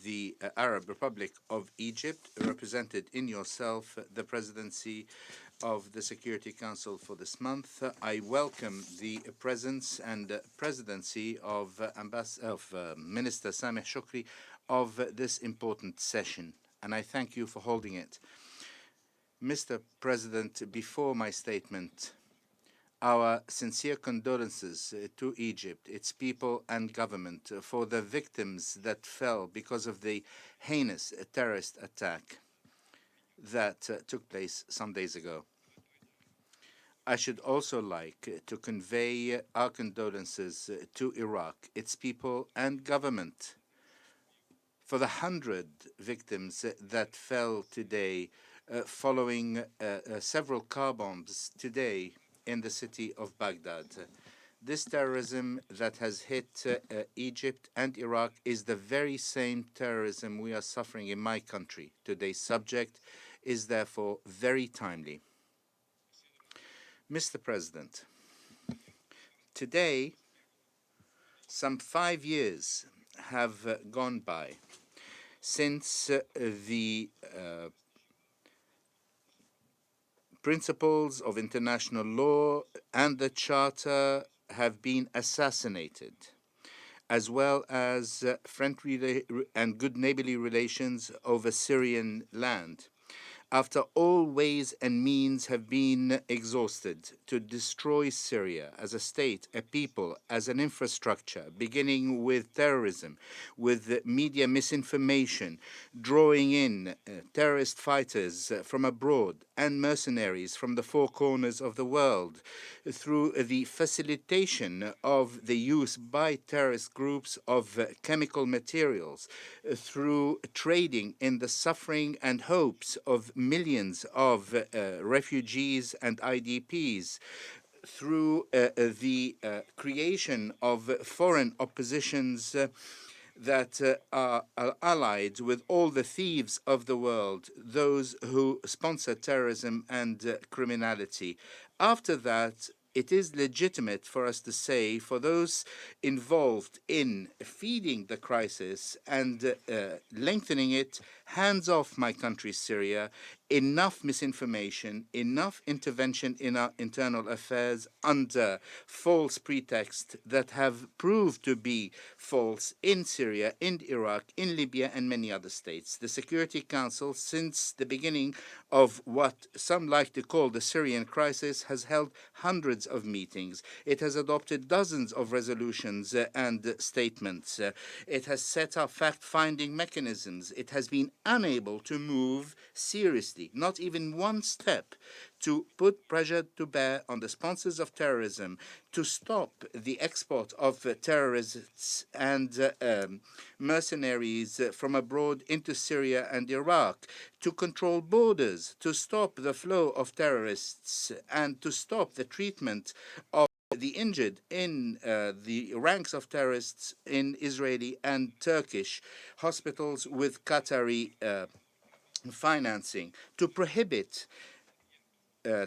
the Arab Republic of Egypt, represented in yourself the presidency of the Security Council for this month. I welcome the presence and presidency of Minister Sameh Shukri of this important session, and I thank you for holding it. Mr. President, before my statement, our sincere condolences to Egypt, its people and government for the victims that fell because of the heinous terrorist attack that took place some days ago. I should also like to convey our condolences to Iraq, its people and government for the 100 victims that fell today following several car bombs today in the city of Baghdad. This terrorism that has hit Egypt and Iraq is the very same terrorism we are suffering in my country. Today's subject is therefore very timely. Mr. President, today, some 5 years have gone by since the principles of international law and the Charter have been assassinated, as well as friendly and good neighborly relations over Syrian land, after all ways and means have been exhausted to destroy Syria as a state, a people, as an infrastructure, beginning with terrorism, with media misinformation, drawing in terrorist fighters from abroad and mercenaries from the four corners of the world, through the facilitation of the use by terrorist groups of chemical materials, through trading in the suffering and hopes of millions of refugees and IDPs, through the creation of foreign oppositions that are allied with all the thieves of the world, those who sponsor terrorism and criminality. After that, it is legitimate for us to say, for those involved in feeding the crisis and lengthening it, hands off my country, Syria. Enough misinformation, enough intervention in our internal affairs under false pretext that have proved to be false in Syria, in Iraq, in Libya, and many other states. The Security Council, since the beginning of what some like to call the Syrian crisis, has held hundreds of meetings. It has adopted dozens of resolutions and statements. It has set up fact-finding mechanisms. It has been unable to move seriously, not even one step, to put pressure to bear on the sponsors of terrorism to stop the export of terrorists and mercenaries from abroad into Syria and Iraq, to control borders, to stop the flow of terrorists, and to stop the treatment of the injured in the ranks of terrorists in Israeli and Turkish hospitals with Qatari financing, to prohibit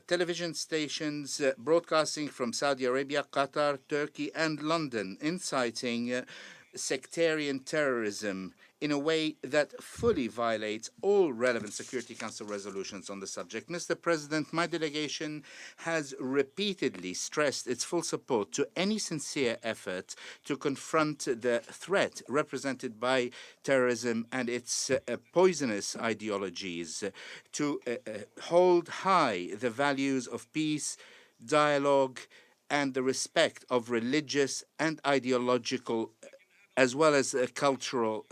television stations broadcasting from Saudi Arabia, Qatar, Turkey, and London, inciting sectarian terrorism in a way that fully violates all relevant Security Council resolutions on the subject. Mr. President, my delegation has repeatedly stressed its full support to any sincere effort to confront the threat represented by terrorism and its poisonous ideologies, to hold high the values of peace, dialogue, and the respect of religious and ideological as well as cultural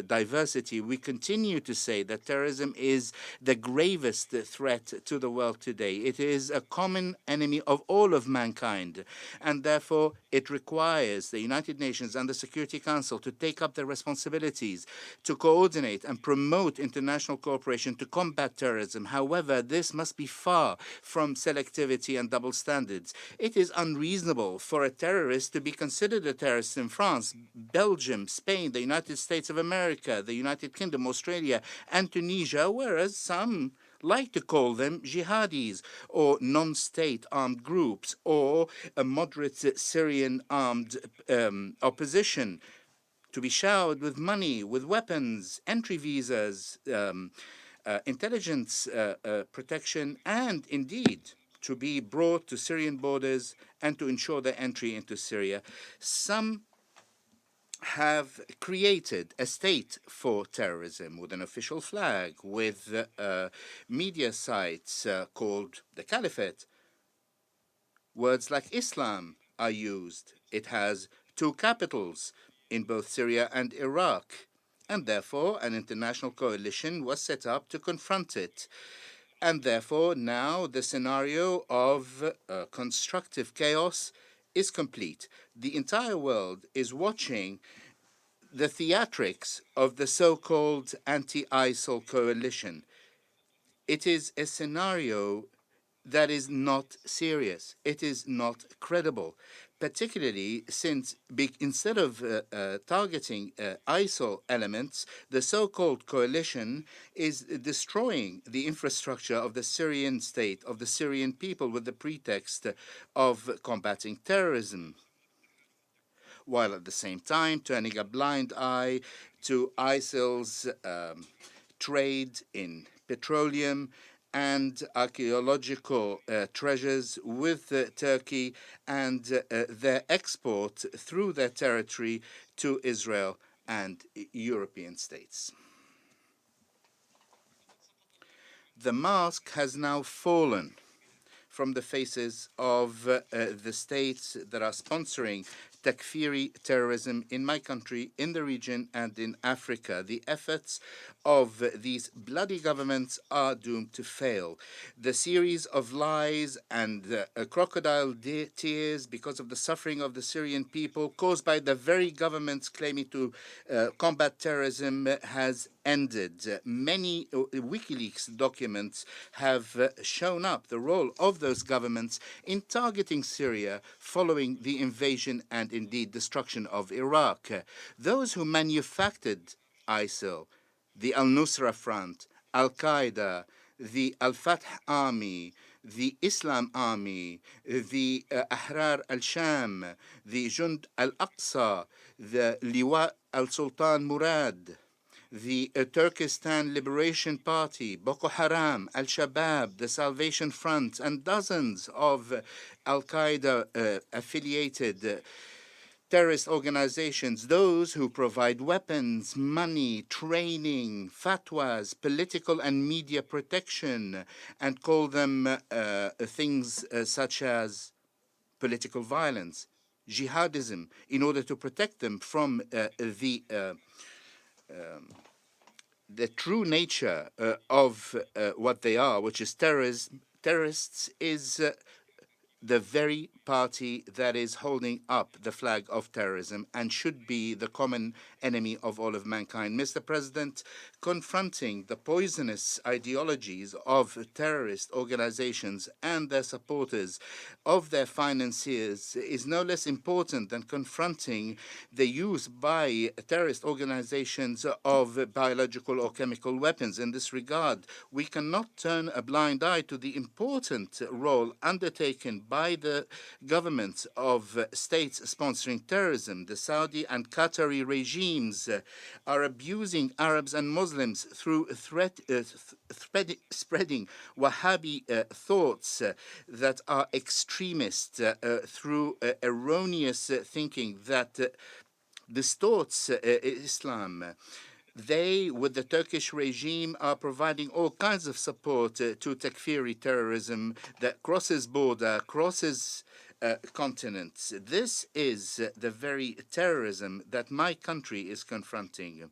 diversity. We continue to say that terrorism is the gravest threat to the world today. It is a common enemy of all of mankind, and therefore it requires the United Nations and the Security Council to take up their responsibilities, to coordinate and promote international cooperation to combat terrorism. However, this must be far from selectivity and double standards. It is unreasonable for a terrorist to be considered a terrorist in France, Belgium, Spain, the United States of America, the United Kingdom, Australia, and Tunisia, whereas some like to call them jihadis or non-state armed groups or a moderate Syrian armed opposition. to be showered with money, with weapons, entry visas, intelligence protection, and indeed to be brought to Syrian borders and to ensure their entry into Syria. Some have created a state for terrorism with an official flag, with media sites called the Caliphate. Words like Islam are used. It has two capitals in both Syria and Iraq, and therefore an international coalition was set up to confront it. And therefore, now the scenario of constructive chaos is complete. The entire world is watching the theatrics of the so-called anti-ISIL coalition. It is a scenario that is not serious. It is not credible, particularly since instead of targeting ISIL elements, the so-called coalition is destroying the infrastructure of the Syrian state, of the Syrian people, with the pretext of combating terrorism, while at the same time turning a blind eye to ISIL's trade in petroleum and archaeological treasures with Turkey, and their export through their territory to Israel and European states. The mask has now fallen from the faces of the states that are sponsoring Takfiri terrorism in my country, in the region, and in Africa. The efforts of these bloody governments are doomed to fail. The series of lies and crocodile tears because of the suffering of the Syrian people caused by the very governments claiming to combat terrorism has ended. Many WikiLeaks documents have shown up the role of those governments in targeting Syria following the invasion and indeed destruction of Iraq. Those who manufactured ISIL, the Al-Nusra Front, Al-Qaeda, the Al-Fatah Army, the Islam Army, the Ahrar al-Sham, the Jund al-Aqsa, the Liwa al-Sultan Murad, the Turkestan Liberation Party, Boko Haram, Al-Shabaab, the Salvation Front, and dozens of Al-Qaeda affiliated terrorist organizations, those who provide weapons, money, training, fatwas, political and media protection, and call them things such as political violence, jihadism, in order to protect them from the true nature of what they are, which is terrorists, is the very party that is holding up the flag of terrorism and should be the common enemy of all of mankind. Mr. President, confronting the poisonous ideologies of terrorist organizations and their supporters, of their financiers, is no less important than confronting the use by terrorist organizations of biological or chemical weapons. In this regard, we cannot turn a blind eye to the important role undertaken by the governments of states sponsoring terrorism. The Saudi and Qatari regimes are abusing Arabs and Muslims through spreading Wahhabi thoughts that are extremist, through erroneous thinking that distorts Islam. They, with the Turkish regime, are providing all kinds of support to Takfiri terrorism that crosses border, crosses continents. This is the very terrorism that my country is confronting.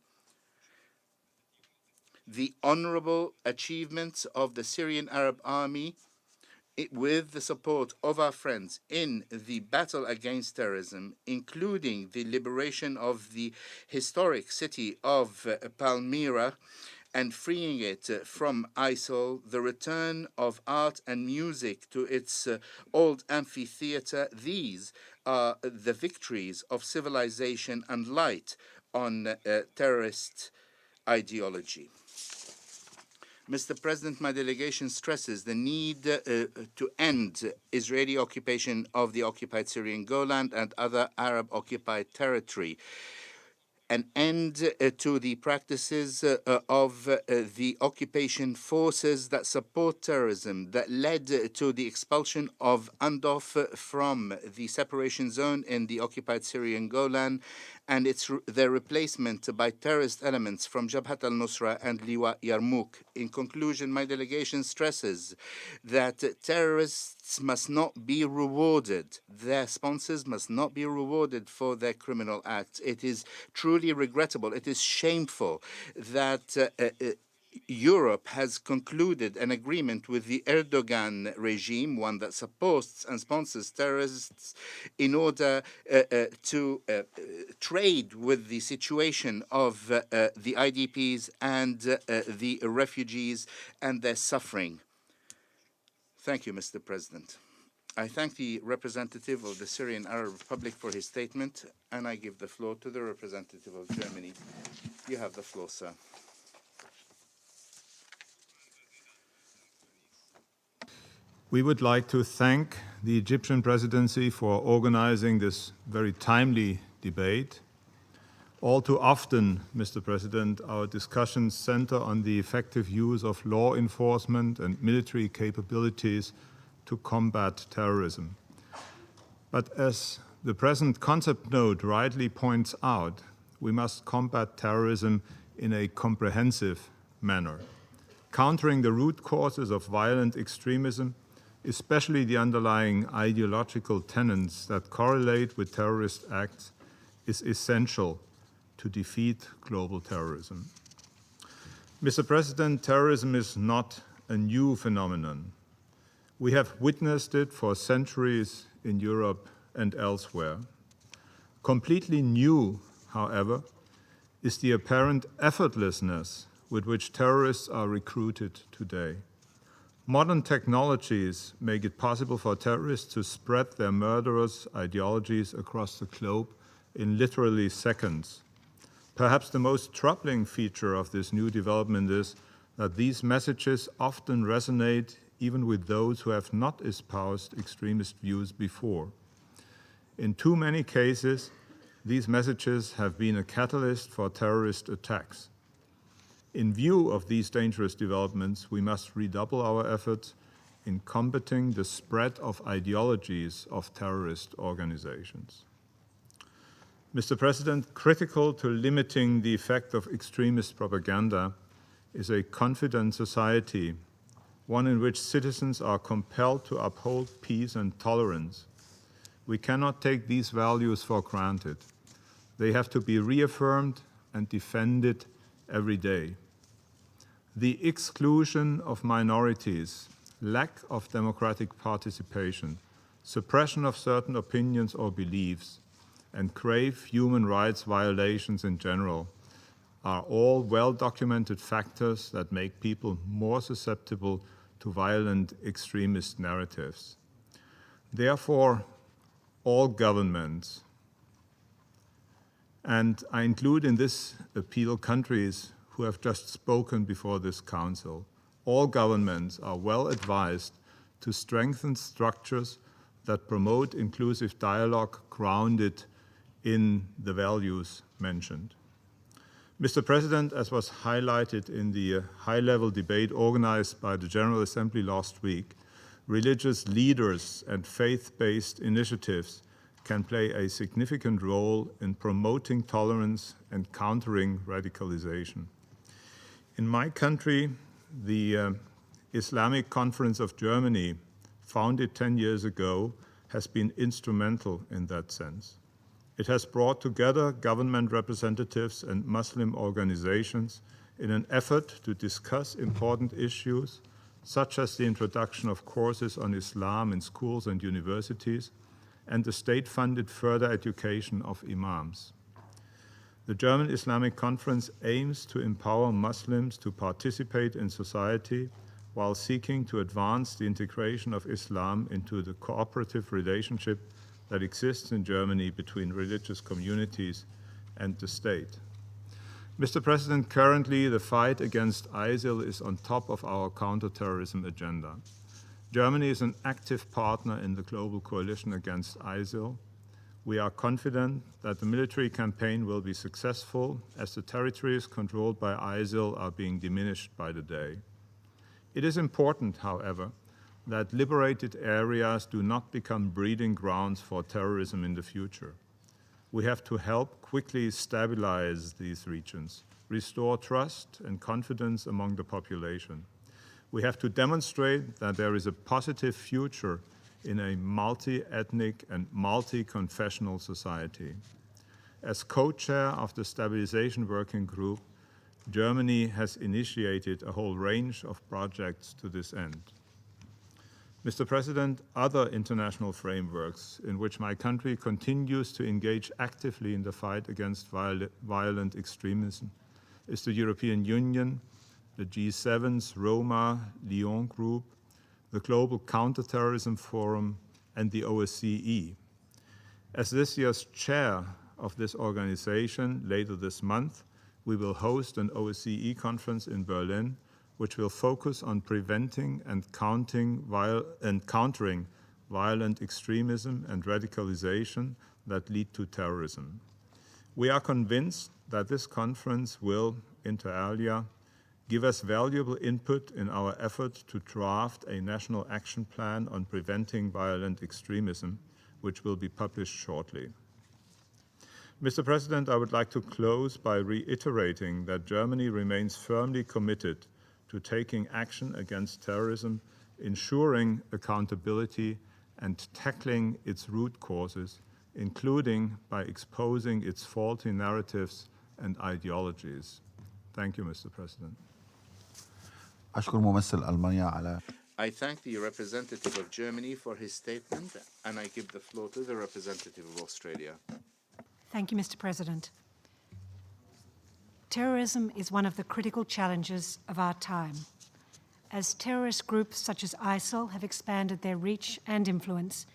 The honorable achievements of the Syrian Arab Army, with the support of our friends in the battle against terrorism, including the liberation of the historic city of Palmyra and freeing it from ISIL, the return of art and music to its old amphitheater. These are the victories of civilization and light on terrorist ideology. Mr. President, my delegation stresses the need to end Israeli occupation of the occupied Syrian Golan and other Arab-occupied territory, an end to the practices of the occupation forces that support terrorism, that led to the expulsion of UNDOF from the separation zone in the occupied Syrian Golan, and their replacement by terrorist elements from Jabhat al-Nusra and Liwa Yarmouk. In conclusion, my delegation stresses that terrorists must not be rewarded. Their sponsors must not be rewarded for their criminal acts. It is truly regrettable. It is shameful that Europe has concluded an agreement with the Erdogan regime, one that supports and sponsors terrorists, in order to trade with the situation of the IDPs and the refugees and their suffering. Thank you, Mr. President. I thank the representative of the Syrian Arab Republic for his statement, and I give the floor to the representative of Germany. You have the floor, sir. We would like to thank the Egyptian presidency for organizing this very timely debate. All too often, Mr. President, our discussions center on the effective use of law enforcement and military capabilities to combat terrorism. But as the present concept note rightly points out, we must combat terrorism in a comprehensive manner, countering the root causes of violent extremism, especially the underlying ideological tenets that correlate with terrorist acts, is essential to defeat global terrorism. Mr. President, terrorism is not a new phenomenon. We have witnessed it for centuries in Europe and elsewhere. Completely new, however, is the apparent effortlessness with which terrorists are recruited today. Modern technologies make it possible for terrorists to spread their murderous ideologies across the globe in literally seconds. Perhaps the most troubling feature of this new development is that these messages often resonate even with those who have not espoused extremist views before. In too many cases, these messages have been a catalyst for terrorist attacks. In view of these dangerous developments, we must redouble our efforts in combating the spread of ideologies of terrorist organizations. Mr. President, critical to limiting the effect of extremist propaganda is a confident society, one in which citizens are compelled to uphold peace and tolerance. We cannot take these values for granted. They have to be reaffirmed and defended every day. The exclusion of minorities, lack of democratic participation, suppression of certain opinions or beliefs, and grave human rights violations in general are all well-documented factors that make people more susceptible to violent extremist narratives. Therefore, all governments, and I include in this appeal countries who have just spoken before this Council, all governments are well advised to strengthen structures that promote inclusive dialogue grounded in the values mentioned. Mr. President, as was highlighted in the high-level debate organized by the General Assembly last week, religious leaders and faith-based initiatives can play a significant role in promoting tolerance and countering radicalization. In my country, the Islamic Conference of Germany, founded 10 years ago, has been instrumental in that sense. It has brought together government representatives and Muslim organizations in an effort to discuss important issues, such as the introduction of courses on Islam in schools and universities, and the state-funded further education of imams. The German Islamic Conference aims to empower Muslims to participate in society while seeking to advance the integration of Islam into the cooperative relationship that exists in Germany between religious communities and the state. Mr. President, currently the fight against ISIL is on top of our counterterrorism agenda. Germany is an active partner in the global coalition against ISIL. We are confident that the military campaign will be successful as the territories controlled by ISIL are being diminished by the day. It is important, however, that liberated areas do not become breeding grounds for terrorism in the future. We have to help quickly stabilize these regions, restore trust and confidence among the population. We have to demonstrate that there is a positive future in a multi-ethnic and multi-confessional society. As co-chair of the Stabilization Working Group, Germany has initiated a whole range of projects to this end. Mr. President, other international frameworks in which my country continues to engage actively in the fight against violent extremism is the European Union, the G7's Roma-Lyon Group, the Global Counterterrorism Forum, and the OSCE. As this year's chair of this organization, later this month, we will host an OSCE conference in Berlin, which will focus on preventing and countering violent extremism and radicalization that lead to terrorism. We are convinced that this conference will, inter alia, give us valuable input in our effort to draft a national action plan on preventing violent extremism, which will be published shortly. Mr. President, I would like to close by reiterating that Germany remains firmly committed to taking action against terrorism, ensuring accountability, and tackling its root causes, including by exposing its faulty narratives and ideologies. Thank you, Mr. President. أشكر ممثل ألمانيا على I thank the representative of Germany for his statement, and I give the floor to the representative of Australia. Thank you, Mr. President. Terrorism is one of the critical challenges of our time. As terrorist groups such as ISIL have expanded their reach and influence